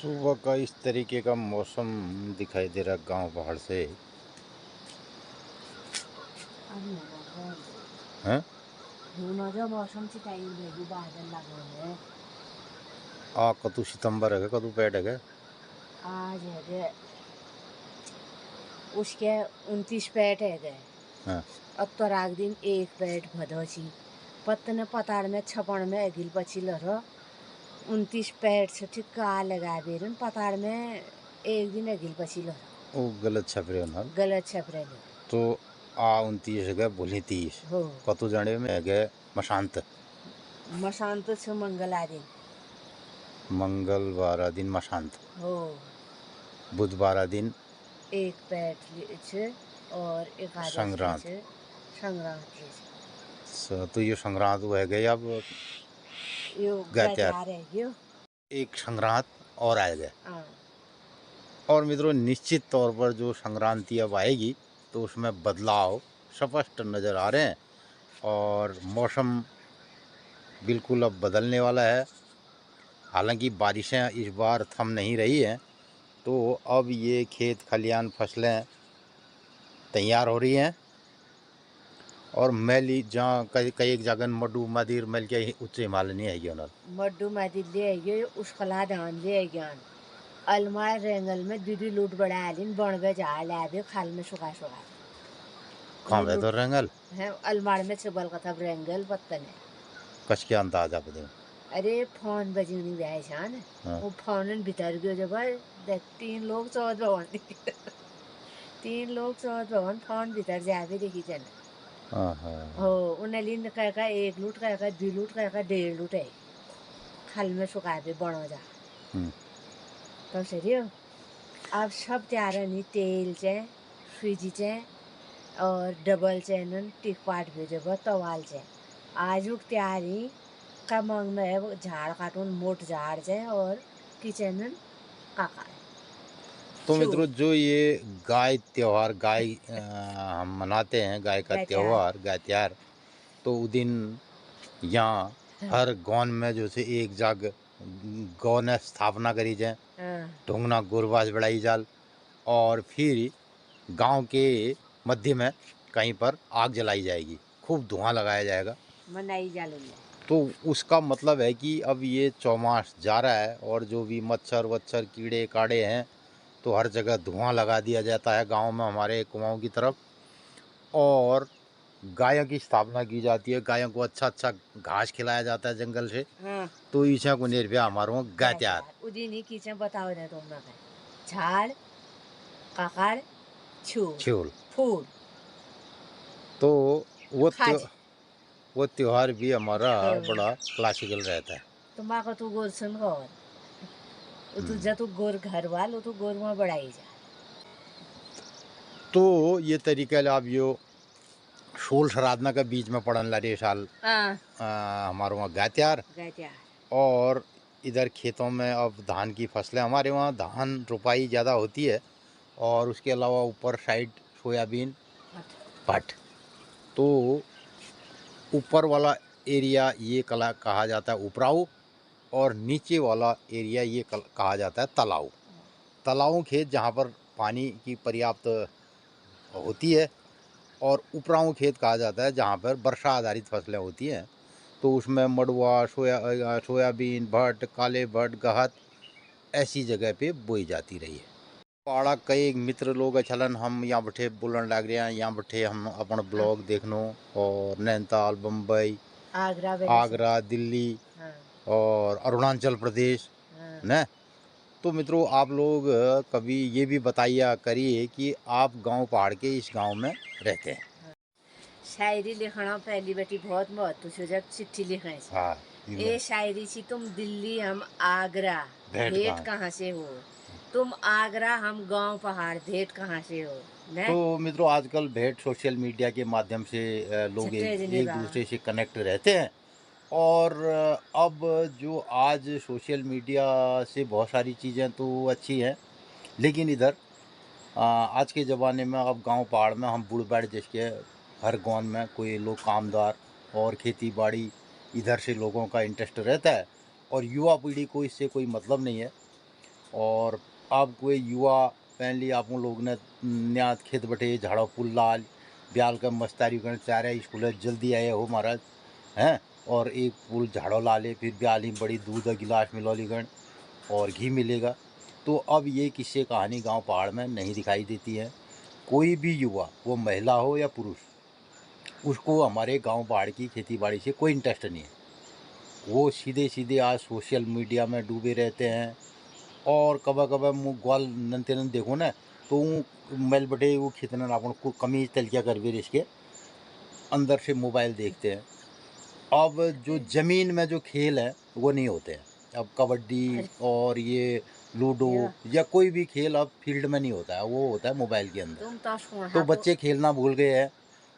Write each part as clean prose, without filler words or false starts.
सुबह का इस तरीके का मौसम दिखाई दे रहा गांव पहाड़ से। अभी होगा बहुत हैं धुनो जो मौसम से टाइम रहेगी बादल लगे हुए। आ कतु सितंबर है कतु पेट है। आज है गे उसके 29 पैट है गए। हाँ। अब तो राग दिन एक पैट भदो छी पत्तने पताड़ में छपण में अगिल पछिल रहो 29 पैट से ठीक आ लगा बेरन पताड़ में एक दिन अगिल पछिल रहो वो गलत छप रहे हो ना। गलत छप रहे तो आ 29 है बोली 30 हो कतु जाने में है मशांत मशांत से मंगला दिन मंगलवार दिन मशांत हो बुधवार दिन एक पैट छे और एकादशी संक्रांत। छे संक्रांत तो ये संक्रांत वो है गए अब यो गत्यार गत्यार है यो एक संक्रांत और आ गए। हाँ और मित्रों निश्चित तौर पर जो संक्रांति अब आएगी तो उसमें बदलाव स्पष्ट नज़र आ रहे हैं और मौसम बिल्कुल अब बदलने वाला है। हालांकि बारिशें इस बार थम नहीं रही हैं तो अब ये खेत खलियान फसलें तैयार हो रही हैं और मैली जहाँ कई कई एक जगह मड्डू मदिर मैल के उच्च हिमालय नहीं आएगी उन्होंने मड्डू मादी ले आइयो उसकला धान ले आइयान अलमार रेंगल में दीदी लूट बड़ा आलिन बनवे जा लाबे खाल में सुखा सुखा कहाँ ये बह तो लूट रेंगल है अलमार में चबल कथा रेंगल पत्तन है। कच के अंदाज आप दें। अरे फोन बजनी व्याय छान हाँ। वो फोन भीतर गयो जब देख 3 लोग चौथ भवन 3 लोग चौथ भवन फोन भीतर जावे देखी जन हाँ हाँ हो उन्हें लिंद कह का 1 लूट कह का 2 लूट कह का 1.5 लूट है खाल में सुखावे बनो जा तो सरियो अब सब तैयार नहीं तेल चे सूजी चे और डबल चैनन टिक पाट भेजब तवाल चे आजुक तैयारी का मंग में है झाड़ काटून मोट झाड़ चे और किचन काका तो मित्रों जो ये गाय त्योहार गाय हम मनाते हैं गाय का गाय त्यौहार गाय त्योहार तो उस दिन यहाँ हर गाँव में जो से एक जग गौ ने स्थापना करी जाए ढूंगना गुरबाज बढ़ाई जाल और फिर गांव के मध्य में कहीं पर आग जलाई जाएगी खूब धुआं लगाया जाएगा मनाई जाल तो उसका मतलब है कि अब ये चौमास जा रहा है और जो भी मच्छर वच्छर कीड़े काड़े हैं तो हर जगह धुआं लगा दिया जाता है गांव में हमारे कुआओं की तरफ और गायों की स्थापना की जाती है। गायों को अच्छा अच्छा घास खिलाया जाता है जंगल से। तो ईसा को निर्भया हमारो गाय त्यार उदी किचन बताओ ना तुम ना झाड़ काकाड़ छूल फूल तो वो त्योहार भी हमारा बड़ा क्लासिकल रहता है। तुम्हारा को तू गोर सुन गौर तू जा तू गोर घर वाल तू गोर में बढ़ाई जा तो ये तरीका आप यो शोल श्राद्धना के बीच में पड़न ला साल हमारे वहाँ गाय त्यार और इधर खेतों में अब धान की फसलें हमारे वहाँ धान रोपाई ज़्यादा होती है और उसके अलावा ऊपर साइड सोयाबीन भट तो ऊपर वाला एरिया ये कहा जाता है उपराऊ और नीचे वाला एरिया ये कहा जाता है तलाऊ। तलाऊ खेत जहाँ पर पानी की पर्याप्त होती है और उपराऊ खेत कहा जाता है जहाँ पर वर्षा आधारित फसलें होती हैं तो उसमें मड़ुआ सोयाबीन भट काले भट गहत ऐसी जगह पे बोई जाती रही है। पहाड़ा कई मित्र लोग छलन हम यहाँ बैठे बोलन लग रहे हैं यहाँ बैठे हम अपन ब्लॉग देखनो और नैनीताल बम्बई आगरा दिल्ली और अरुणाचल प्रदेश न। तो मित्रों आप लोग कभी ये भी बताइए करिए कि आप गांव पहाड़ के इस गांव में रहते हैं। शायरी लिखना पहली बेटी बहुत महत्व से जब चिट्ठी लिखे हाँ ये शायरी सी तुम दिल्ली हम आगरा भेंट कहाँ से हो तुम आगरा हम गांव पहाड़ भेंट कहाँ से हो ने? तो मित्रों आजकल भेंट सोशल मीडिया के माध्यम से लोग एक दूसरे से कनेक्ट रहते हैं और अब जो आज सोशल मीडिया से बहुत सारी चीज़ें तो अच्छी हैं लेकिन इधर आज के ज़माने में अब गांव पहाड़ में हम बूढ़ बैठ जिसके हर गांव में कोई लोग कामदार और खेती बाड़ी इधर से लोगों का इंटरेस्ट रहता है और युवा पीढ़ी को इससे कोई मतलब नहीं है। और अब कोई युवा पहले आप लोग ने नया खेत बटे झाड़ा पुल लाल ब्याल का मस्तारी कर चारे स्कूल जल्दी आए हो महाराज हैं। और एक पुल झाड़ो ला ले फिर ब्याल ही बड़ी दूध गिलास मिलौली गण और घी मिलेगा। तो अब ये किस्से कहानी गांव पहाड़ में नहीं दिखाई देती है। कोई भी युवा वो महिला हो या पुरुष उसको हमारे गांव पहाड़ की खेती बाड़ी से कोई इंटरेस्ट नहीं है। वो सीधे सीधे आज सोशल मीडिया में डूबे रहते हैं। और कब कब मुँह ग्वाल नंते नन देखो ना तो मैल बटे वो खितना अपन को कमीज तलकिया कर भी इसके अंदर से मोबाइल देखते हैं। अब जो ज़मीन में जो खेल है वो नहीं होते हैं। अब कबड्डी और ये लूडो या कोई भी खेल अब फील्ड में नहीं होता है, वो होता है मोबाइल के अंदर। तो बच्चे खेलना भूल गए हैं,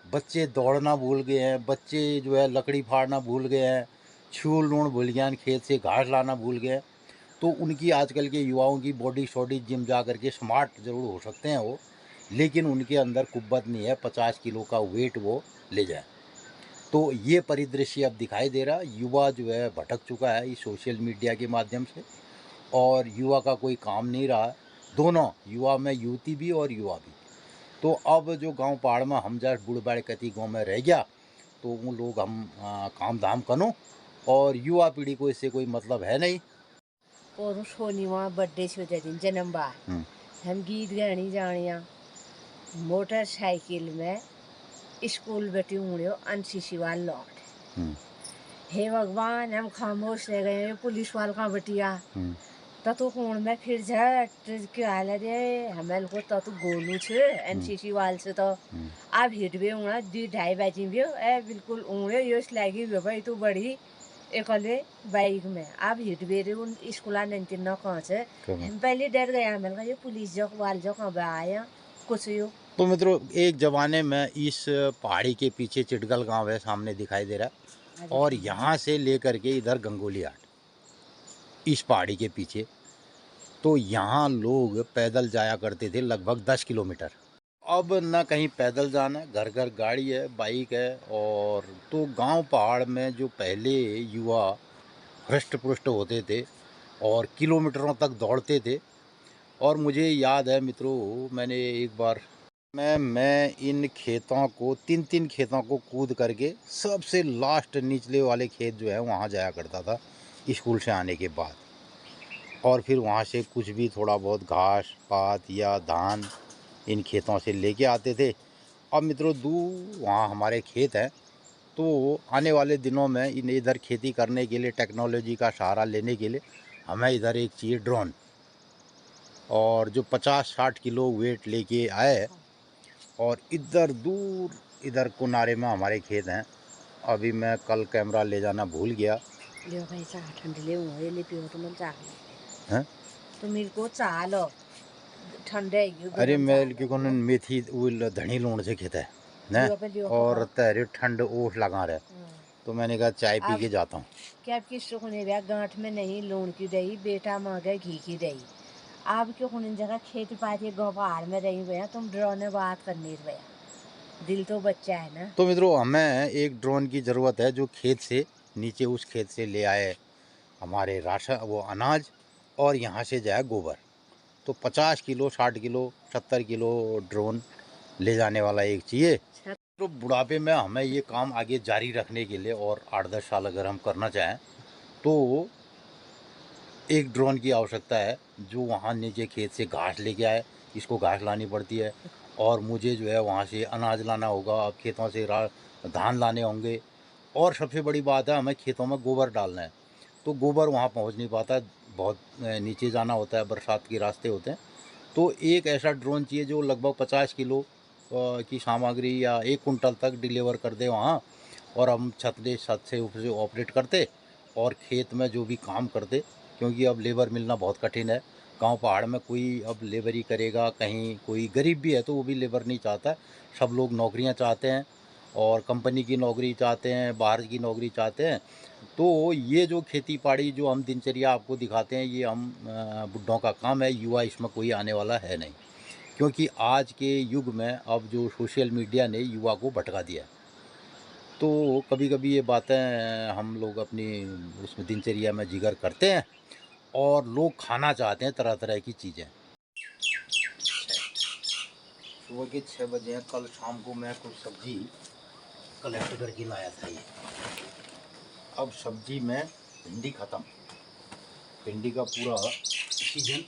बच्चे दौड़ना भूल गए हैं, बच्चे जो है लकड़ी फाड़ना भूल गए हैं, छूल लूण भूल गए हैं, खेत से घास लाना भूल गए हैं। तो उनकी आजकल के युवाओं की बॉडी शॉडी जिम जा करके स्मार्ट ज़रूर हो सकते हैं वो, लेकिन उनके अंदर कुब्बत नहीं है 50 किलो का वेट वो ले जाए। तो ये परिदृश्य अब दिखाई दे रहा। युवा जो है भटक चुका है इस सोशल मीडिया के माध्यम से और युवा का कोई काम नहीं रहा। दोनों युवा में युवती भी और युवा भी। तो अब जो गांव पहाड़ में हम जा बूढ़ बाड़ कति गाँव में रह गया तो वो लोग हम काम धाम करो और युवा पीढ़ी को इससे कोई मतलब है नहीं। और सोनी वहाँ बर्थडे से दिन जन्म बार हम गीत गानी जानिया मोटरसाइकिल में स्कूल बैठी हूँ अनसीसी वाल लौट। हे भगवान हम खामोश रह गए पुलिस वाल का बटिया तू कौन में फिर झट के हाल रे हमें को तो गोलू छे एनसीसी वाल से तो आप हिट भी उड़ा 2-2:30 बजे भी ए बिल्कुल उड़े योश लागी भाई तू बड़ी एकले बाइक में आप हिट भी रे उन स्कूला नंती न कहाँ से हम पहले डर गया हमें कहा ये पुलिस जो वाल जो कहाँ आया कुछ यो। तो मित्रों एक ज़माने में इस पहाड़ी के पीछे चिटगल गांव है सामने दिखाई दे रहा है और यहाँ से लेकर के इधर गंगोली हाट इस पहाड़ी के पीछे तो यहाँ लोग पैदल जाया करते थे लगभग 10 किलोमीटर। अब न कहीं पैदल जाना है, घर घर गाड़ी है, बाइक है। और तो गांव पहाड़ में जो पहले युवा हृष्ट पुष्ट होते थे और किलोमीटरों तक दौड़ते थे। और मुझे याद है मित्रों मैंने एक बार मैं इन खेतों को 3-3 खेतों को कूद करके सबसे लास्ट निचले वाले खेत जो है वहाँ जाया करता था स्कूल से आने के बाद। और फिर वहाँ से कुछ भी थोड़ा बहुत घास पात या धान इन खेतों से लेके आते थे। अब मित्रों दूर वहाँ हमारे खेत हैं तो आने वाले दिनों में इन इधर खेती करने के लिए टेक्नोलॉजी का सहारा लेने के लिए हमें इधर एक चाहिए ड्रोन और जो 50-60 किलो वेट लेके आए और इधर दूर इधर किनारे में हमारे खेत हैं। अभी मैं कल कैमरा ले जाना भूल गया। हैं? तो मेरे को चालो ठंडे अरे मेल की कौन मेथी उल धनी लूण से खेत है ना और तेरे ठंड ओठ लगा रहे। तो मैंने कहा चाय पी के जाता हूँ। क्या आपकी सुखने गांठ में नहीं लूण की दही बेटा मांगे घी की दही। आप क्यों उन जगह खेती पाती गाँव पहाड़ में रही भैया तुम ड्रोन में बात करनी भैया दिल तो बच्चा है ना। तो मित्रों हमें एक ड्रोन की ज़रूरत है जो खेत से नीचे उस खेत से ले आए हमारे राशन वो अनाज और यहाँ से जाए गोबर। तो 50 किलो 60 किलो 70 किलो ड्रोन ले जाने वाला एक चाहिए। तो बुढ़ापे में हमें ये काम आगे जारी रखने के लिए और 8-10 साल अगर हम करना चाहें तो एक ड्रोन की आवश्यकता है जो वहाँ नीचे खेत से घास लेके आए। इसको घास लानी पड़ती है और मुझे जो है वहाँ से अनाज लाना होगा। अब खेतों से धान लाने होंगे और सबसे बड़ी बात है हमें खेतों में गोबर डालना है। तो गोबर वहाँ पहुँच नहीं पाता, बहुत नीचे जाना होता है, बरसात के रास्ते होते हैं। तो एक ऐसा ड्रोन चाहिए जो लगभग 50 किलो की सामग्री या 1 कुंटल तक डिलीवर कर दे वहाँ और हम छत से ऊपर से ऑपरेट करते और खेत में जो भी काम करते। क्योंकि अब लेबर मिलना बहुत कठिन है गांव पहाड़ में। कोई अब लेबर ही करेगा, कहीं कोई गरीब भी है तो वो भी लेबर नहीं चाहता। सब लोग नौकरियां चाहते हैं और कंपनी की नौकरी चाहते हैं, बाहर की नौकरी चाहते हैं। तो ये जो खेती बाड़ी जो हम दिनचर्या आपको दिखाते हैं ये हम बुढ़ों का काम है। युवा इसमें कोई आने वाला है नहीं क्योंकि आज के युग में अब जो सोशल मीडिया ने युवा को भटका दिया। तो कभी कभी ये बातें हम लोग अपनी उसमें दिनचर्या में जिक्र करते हैं और लोग खाना चाहते हैं तरह तरह की चीज़ें। सुबह के 6 बजे हैं। कल शाम को मैं कुछ सब्जी कलेक्ट करके लाया था ये। अब सब्जी में भिंडी ख़त्म, भिंडी का पूरा सीजन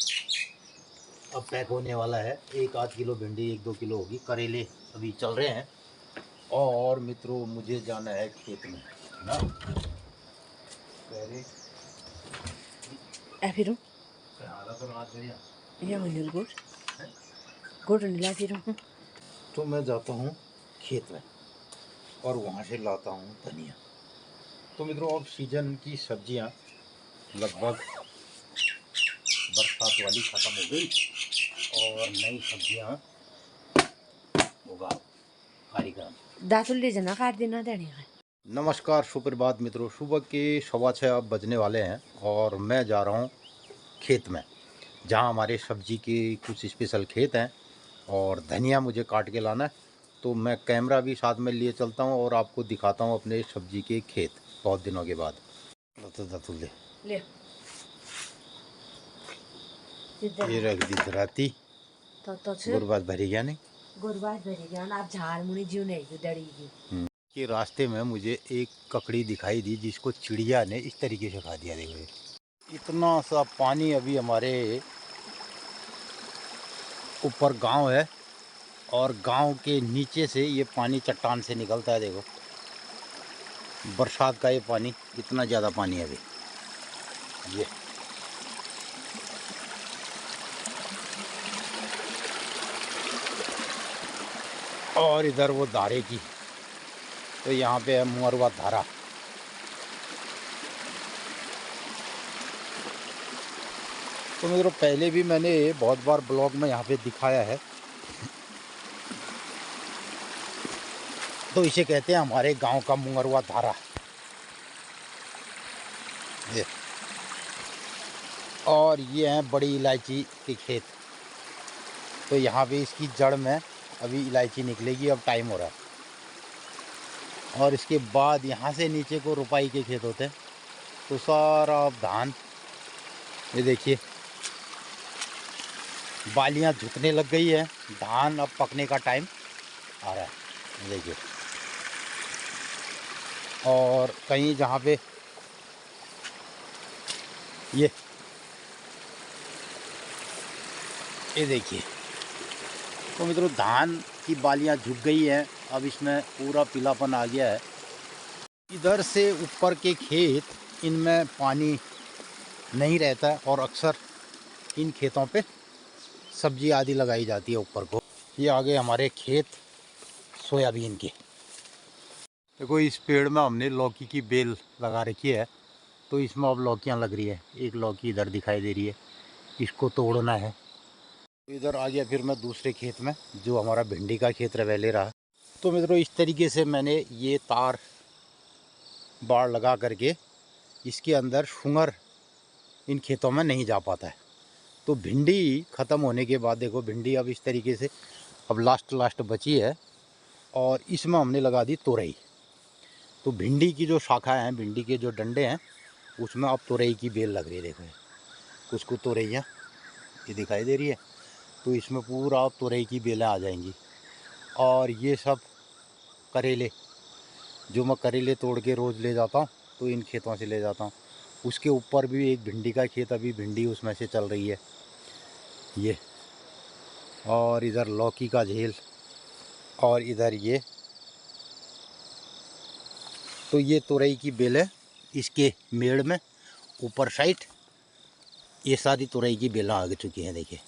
अब पैक होने वाला है। 1-8 किलो भिंडी, 1-2 किलो होगी। करेले अभी चल रहे हैं। और मित्रों मुझे जाना है खेत में ना, फिर तो मैं जाता हूँ खेत में और वहाँ से लाता हूँ धनिया। तो मित्रों अब सीजन की सब्जियाँ लगभग बरसात वाली ख़त्म हो गई और नई सब्जियाँ होगा कार्यक्रम। दातुल ले जाना काट देना देने का। नमस्कार, सुप्रभात मित्रों। सुबह के 6:15 अब बजने वाले हैं और मैं जा रहा हूँ खेत में, जहाँ हमारे सब्जी के कुछ स्पेशल खेत हैं और धनिया मुझे काट के लाना है। तो मैं कैमरा भी साथ में लिए चलता हूँ और आपको दिखाता हूँ अपने सब्जी के खेत बहुत दिनों के बाद। दातुल ले ये रख दी धराती। तो गुरबात भरी गया नहीं, गुरबात भरी गया ना। आप झाड़ मुनी जीव नहीं डरेगी कि रास्ते में मुझे एक ककड़ी दिखाई दी जिसको चिड़िया ने इस तरीके से खा दिया। देखो इतना सा पानी अभी हमारे ऊपर गांव है और गांव के नीचे से ये पानी चट्टान से निकलता है। देखो बरसात का ये पानी, इतना ज़्यादा पानी है अभी ये। और इधर वो धारे की, तो यहाँ पे है मुअरवा धारा। तो मित्रों पहले भी मैंने बहुत बार ब्लॉग में यहाँ पे दिखाया है। तो इसे कहते हैं हमारे गांव का मुअरवा धारा ये। और ये हैं बड़ी इलायची के खेत। तो यहाँ पे इसकी जड़ में अभी इलायची निकलेगी, अब टाइम हो रहा है। और इसके बाद यहाँ से नीचे को रुपाई के खेत होते हैं। तो सारा अब धान, ये देखिए बालियाँ झुकने लग गई है। धान अब पकने का टाइम आ रहा है, देखिए। और कहीं जहाँ पे ये देखिए, तो मित्रों धान की बालियाँ झुक गई हैं। अब इसमें पूरा पीलापन आ गया है। इधर से ऊपर के खेत, इनमें पानी नहीं रहता है और अक्सर इन खेतों पे सब्जी आदि लगाई जाती है ऊपर को। ये आगे हमारे खेत सोयाबीन के। देखो इस पेड़ में हमने लौकी की बेल लगा रखी है, तो इसमें अब लौकियाँ लग रही है। एक लौकी इधर दिखाई दे रही है, इसको तोड़ना है। इधर आ गया फिर मैं दूसरे खेत में, जो हमारा भिंडी का खेत रवेले रहा। तो मित्रों इस तरीके से मैंने ये तार बाड़ लगा करके, इसके अंदर शुंगर इन खेतों में नहीं जा पाता है। तो भिंडी ख़त्म होने के बाद देखो भिंडी अब इस तरीके से अब लास्ट बची है और इसमें हमने लगा दी तोरई। तो भिंडी की जो शाखा हैं, भिंडी के जो डंडे हैं, उसमें अब तोरई की बेल लग रही है। देखो कुछ कुछ तोरइयाँ ये दिखाई दे रही है। तो इसमें पूरा अब तोरई की बेलें आ जाएंगी। और ये सब करेले, जो मैं करेले तोड़ के रोज़ ले जाता हूँ, तो इन खेतों से ले जाता हूँ। उसके ऊपर भी एक भिंडी का खेत, अभी भिंडी उसमें से चल रही है ये। और इधर लौकी का झेल, और इधर ये। तो ये तोरई की बेलें इसके मेड़ में ऊपर साइड, ये सारी तोरई की बेलें आ चुकी हैं। देखिए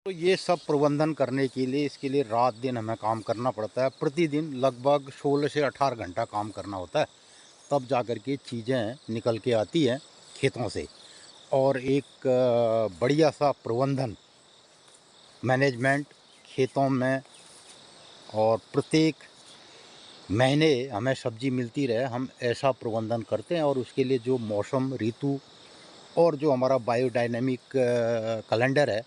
तो ये सब प्रबंधन करने के लिए, इसके लिए रात दिन हमें काम करना पड़ता है। प्रतिदिन लगभग 16 से 18 घंटा काम करना होता है, तब जा कर के चीज़ें निकल के आती हैं खेतों से। और एक बढ़िया सा प्रबंधन, मैनेजमेंट खेतों में, और प्रत्येक महीने हमें सब्ज़ी मिलती रहे, हम ऐसा प्रबंधन करते हैं। और उसके लिए जो मौसम, ऋतु और जो हमारा बायोडायनेमिक कैलेंडर है,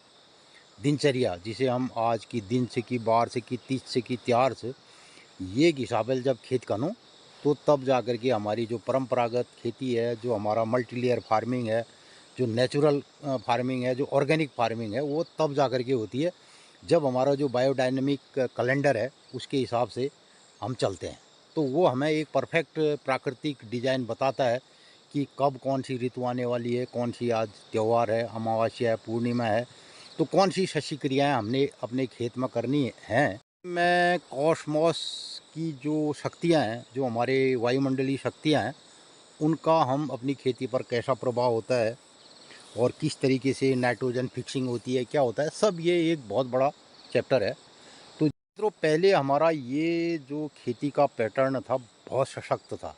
दिनचर्या, जिसे हम आज की दिन से की, बार से की, तीज से की, त्यार से, ये हिसाब जब खेत करूँ, तो तब जा कर के हमारी जो परंपरागत खेती है, जो हमारा मल्टी लेयर फार्मिंग है, जो नेचुरल फार्मिंग है, जो ऑर्गेनिक फार्मिंग है, वो तब जा कर के होती है जब हमारा जो बायोडायनेमिक कैलेंडर है उसके हिसाब से हम चलते हैं। तो वो हमें एक परफेक्ट प्राकृतिक डिज़ाइन बताता है कि कब कौन सी ऋतु आने वाली है, कौन सी आज त्यौहार है, अमावस्या है, पूर्णिमा है, तो कौन सी शशि क्रियाएँ हमने अपने खेत में करनी हैं। मैं कॉस्मॉस की जो शक्तियाँ हैं, जो हमारे वायुमंडलीय शक्तियाँ हैं, उनका हम अपनी खेती पर कैसा प्रभाव होता है और किस तरीके से नाइट्रोजन फिक्सिंग होती है, क्या होता है, सब ये एक बहुत बड़ा चैप्टर है। तो पहले हमारा ये जो खेती का पैटर्न था बहुत सशक्त था,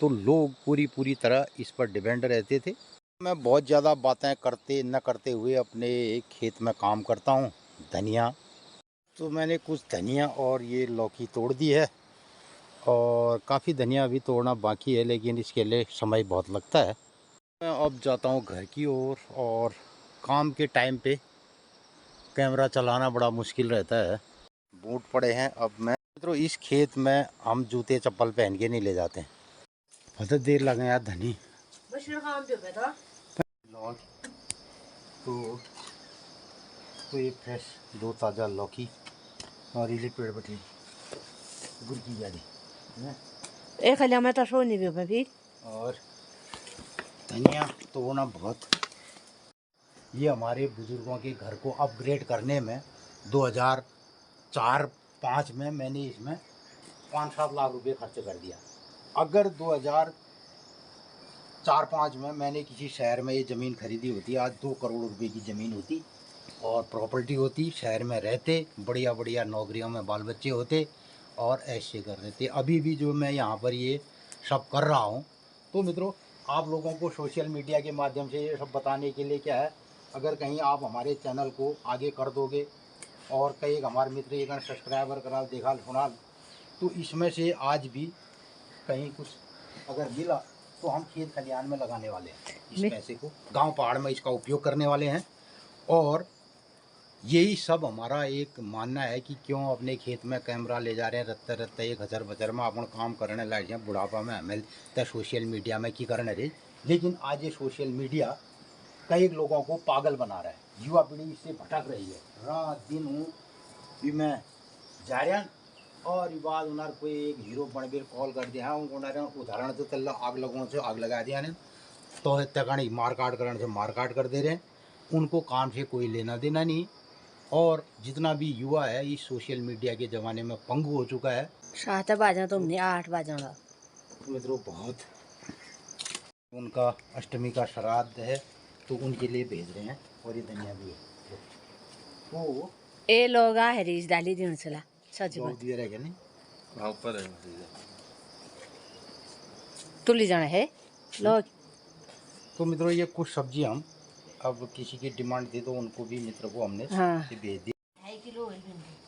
तो लोग पूरी तरह इस पर डिपेंड रहते थे। मैं बहुत ज़्यादा बातें करते न करते हुए अपने खेत में काम करता हूँ। धनिया, तो मैंने कुछ धनिया और ये लौकी तोड़ दी है और काफ़ी धनिया अभी तोड़ना बाकी है, लेकिन इसके लिए समय बहुत लगता है। मैं अब जाता हूँ घर की ओर और काम के टाइम पे कैमरा चलाना बड़ा मुश्किल रहता है। बूट पड़े हैं। अब मैं मित्रों इस खेत में हम जूते चप्पल पहन के नहीं ले जाते हैं, बहुत देर लगे यार। धनी लौक तो ये फ्रेश दो ताज़ा लौकी और ये पेड़ बटी गुड़ की जा रही एक हलिया में तो सो नहीं गया भी। और धनिया तोड़ना बहुत, ये हमारे बुजुर्गों के घर को अपग्रेड करने में 2004-05 में मैंने इसमें 5-7 लाख रुपए खर्च कर दिया। अगर 2004-05 में मैंने किसी शहर में ये ज़मीन खरीदी होती, आज 2 करोड़ रुपए की ज़मीन होती और प्रॉपर्टी होती, शहर में रहते, बढ़िया बढ़िया नौकरियों में बाल बच्चे होते और ऐसे कर रहे थे। अभी भी जो मैं यहाँ पर ये सब कर रहा हूँ, तो मित्रों आप लोगों को सोशल मीडिया के माध्यम से ये सब बताने के लिए क्या है, अगर कहीं आप हमारे चैनल को आगे कर दोगे और कई हमारे मित्र एक सब्सक्राइबर करा देखा सुना, तो इसमें से आज भी कहीं कुछ अगर मिला तो हम खेत खलिहान में लगाने वाले हैं। इस पैसे को गांव पहाड़ में इसका उपयोग करने वाले हैं। और यही सब हमारा एक मानना है कि क्यों अपने खेत में कैमरा ले जा रहे हैं रत्ते रत्ते एक हज़ार बजर में अपन काम करने लग जाए बुढ़ापा में हमें तो सोशल मीडिया में की करने रही। लेकिन आज ये सोशल मीडिया कई लोगों को पागल बना रहा है, युवा पीढ़ी इससे भटक रही है। रात दिन हूँ भी मैं जा रहा और ये बात उन्हें कोई एक हीरो बनबीर कॉल कर दिया उदाहरण तो तल्ला आग लगों से आग लगा दिया ने तो तकनी मार काट करने से मार काट कर दे रहे हैं। उनको काम से कोई लेना देना नहीं। और जितना भी युवा है इस सोशल मीडिया के ज़माने में पंगु हो चुका है। 7 बजा तुमने 8 बजा मित्रों बहुत उनका अष्टमी का श्राद्ध है तो उनके लिए भेज रहे हैं और ये धनिया भी है तो ए लोग आ हरीश डाली दिन चला सच बहुत दिया रहेगा नहीं ऊपर है तुली जाना है लोग। तो मित्रों ये कुछ सब्जी हम अब किसी की डिमांड थी तो उनको भी मित्र को हमने भेज दिया।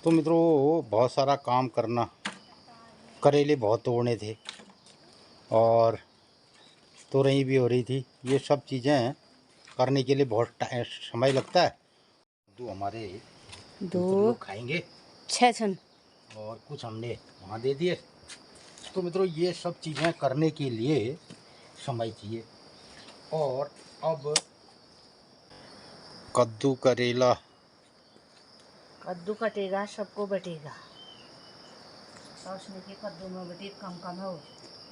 तो मित्रों बहुत सारा काम करना, करेले बहुत तोड़ने थे और तोरई भी हो रही थी, ये सब चीज़ें करने के लिए बहुत समय लगता है। तो हमारे 2 खाएंगे 6 छन और कुछ हमने वहाँ दे दिए। तो मित्रों ये सब चीज़ें करने के लिए समय चाहिए। और अब कद्दू करेला कद्दू कटेगा सबको बटेगा सोचने के कद्दू में बटे कम कम हो।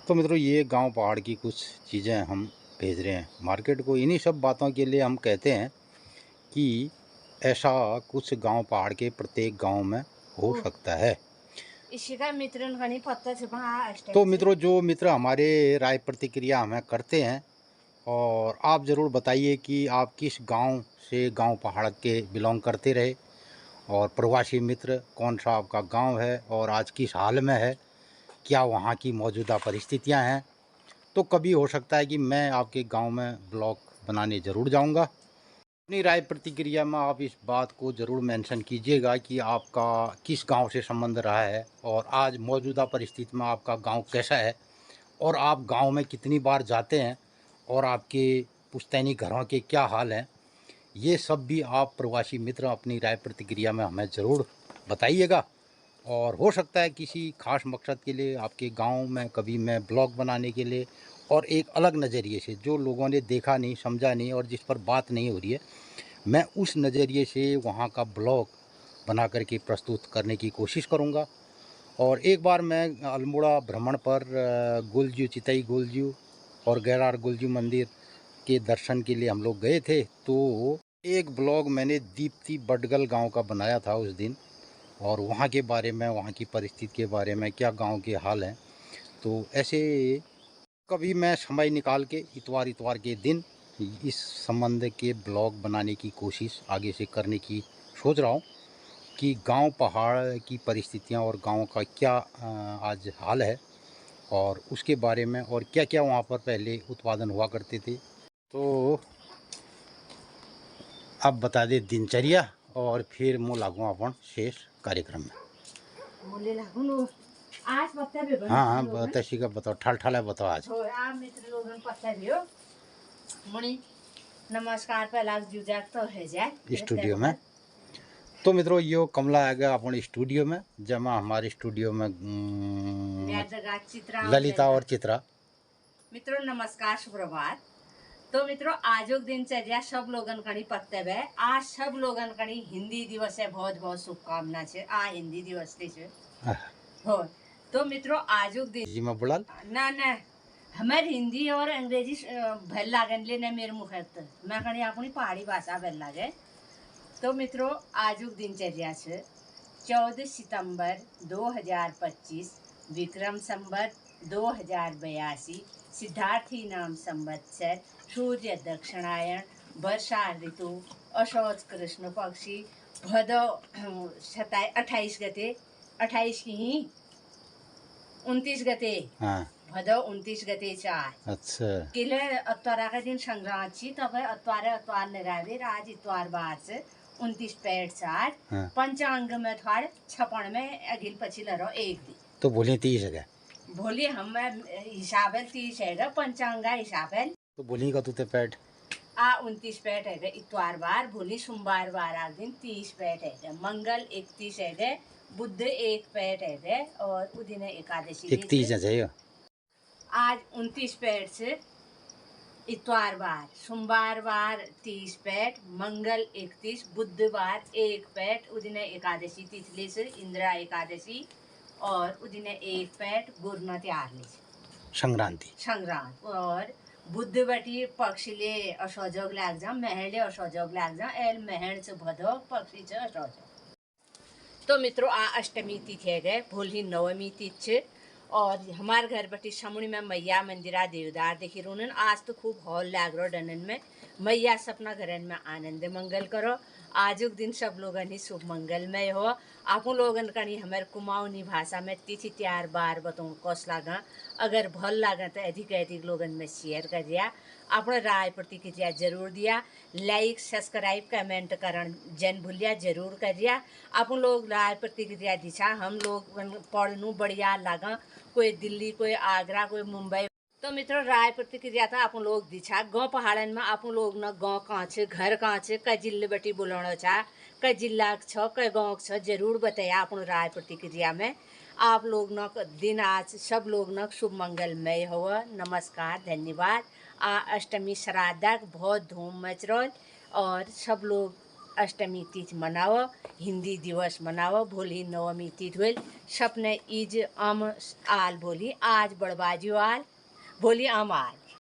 तो मित्रों ये गांव पहाड़ की कुछ चीज़ें हम भेज रहे हैं मार्केट को। इन्हीं सब बातों के लिए हम कहते हैं कि ऐसा कुछ गांव पहाड़ के प्रत्येक गांव में हो सकता है। इसी का मित्रों का नहीं पता से। तो मित्रों जो मित्र हमारे राय प्रतिक्रिया हमें करते हैं और आप ज़रूर बताइए कि आप किस गांव से गांव पहाड़ के बिलोंग करते रहे और प्रवासी मित्र कौन सा आपका गांव है और आज किस हाल में है, क्या वहाँ की मौजूदा परिस्थितियाँ हैं। तो कभी हो सकता है कि मैं आपके गांव में ब्लॉग बनाने ज़रूर जाऊंगा। अपनी राय प्रतिक्रिया में आप इस बात को ज़रूर मेंशन कीजिएगा कि आपका किस गांव से संबंध रहा है और आज मौजूदा परिस्थिति में आपका गांव कैसा है और आप गांव में कितनी बार जाते हैं और आपके पुश्तैनी घरों के क्या हाल हैं। ये सब भी आप प्रवासी मित्र अपनी राय प्रतिक्रिया में हमें ज़रूर बताइएगा। और हो सकता है किसी खास मकसद के लिए आपके गांव में कभी मैं ब्लॉग बनाने के लिए और एक अलग नज़रिए से, जो लोगों ने देखा नहीं, समझा नहीं और जिस पर बात नहीं हो रही है, मैं उस नज़रिए से वहाँ का ब्लॉग बना करके प्रस्तुत करने की कोशिश करूँगा। और एक बार मैं अल्मोड़ा भ्रमण पर गुलजू, चितई गुलजू और गैरार गुलजू मंदिर के दर्शन के लिए हम लोग गए थे। तो एक ब्लॉग मैंने दीप्ति बडगल गांव का बनाया था उस दिन, और वहाँ के बारे में, वहाँ की परिस्थिति के बारे में, क्या गांव के हाल हैं। तो ऐसे कभी मैं समय निकाल के इतवार के दिन इस संबंध के ब्लॉग बनाने की कोशिश आगे से करने की सोच रहा हूँ कि गांव पहाड़ की परिस्थितियाँ और गांव का क्या आज हाल है, और उसके बारे में, और क्या क्या वहाँ पर पहले उत्पादन हुआ करते थे। तो अब बता दे दिनचर्या, और फिर मैं लागू अपन शेष कार्यक्रम में। आज पत्ता भी हाँ हाँ बताइए का बताओ, ठाल ठाला बताओ आज। हो आप मित्र लोगन पत्ता भी हो मुनि नमस्कार पहला जुजाक तो है जाए स्टूडियो में। तो मित्रों यो कमला आएगा अपन स्टूडियो में, जमा हमारे स्टूडियो में ललिता और चित्रा। मित्रों नमस्कार सुप्रभात। तो मित्रों आजो दिनचर्या सब लोगन कणी पत्ते है। आज सब लोगन कणी हिंदी दिवस है, बहुत बहुत शुभकामना छे। आ हिंदी दिवस छे हो। तो मित्रों आजो दिन जी मैं बोला ना हमारे हिंदी और अंग्रेजी भल लागन ले ने मेरे मुखत मैं कणी अपनी पहाड़ी भाषा भल लागे। तो मित्रों आजू दिनचर्या छे 14 सितंबर 2025 विक्रम संवत 2082 सिद्धार्थी नाम संवत्सर सूर्य दक्षिणायन वर्षा ऋतु अशौच कृष्ण पक्षी भदौ 28 गते 28 की ही 29 गते हाँ भदौ 29 गते चार अच्छा किले अत्वारा का दिन संक्रांति तब अत्वार निरावेर आज इतवार बार से 29 पेड़ चार हाँ। पंचांग में थोड़े छपन में अगिल पची लरो एक दिन तो बोली 30 है, भोली हम हिसाब 30 है पंचांगा हिसाब है। तो बोली का तूते पैट आ 29 पेट है इतवार बार भोली सोमवार बार आ दिन 30 पेट है मंगल 31 है बुध 1 पेट है और उदिन एकादशी 31 है। आज 29 पेट से इतवार बार सोमवार बार 30 पेट मंगल 31 बुधवार 1 पेट उदिन एकादशी तिथि से इंदिरा एकादशी और उदिन 1 पेट गुरना त्यार संक्रांति और बुद्ध बटी पक्षीले असोजोग लाग जा महले असोजोग लाग जा एल महल से भदो पक्षी से असोजोग। तो मित्रों आ अष्टमी तिथि है गए भोली नवमी तिथि और हमारे घर बटी समुनी में मैया मंदिरा देवदार देखी रोनन आज तो खूब हॉल लाग रो डनन में मैया सपना घरन में आनंद मंगल करो। आजुक दिन सब लोगन ही शुभ मंगलमय हो। आपो लोगन कनी हमारे कुमाऊनी भाषा में तिथि त्यार बार बताऊँ कस लागा अगर भल लागा तो अधिक लोगन में शेयर कर दिया अपना राय प्रतिक्रिया जरूर दिया लाइक सब्सक्राइब कमेंट करण जन भूलिया जरूर कर दिया। अपन लोग राय प्रतिक्रिया दिशा हम लोग पढ़नू बढ़िया लागा कोई दिल्ली कोई आगरा कोई मुंबई। तो मित्रों राय प्रतिक्रिया था अपन लोग दिशा गाँव पहाड़न में अपन लोग न गाँव कहाँ छे घर कहाँ छे क जिले बटी बोलाना चा क जिला छ क गाँव छ जरूर बताया अपन राय प्रतिक्रिया में। आप लोग न दिन आज सब लोग न शुभ मंगलमय हो। नमस्कार धन्यवाद। अष्टमी श्राद्धक बहुत धूम मच रहा और सब लोग अष्टमी तिथि मनाओ हिंदी दिवस मनाओ भोली नवमी तिथि हुई सपने ईज अम आल भोली आज बड़बाजी आल भोली आम आल।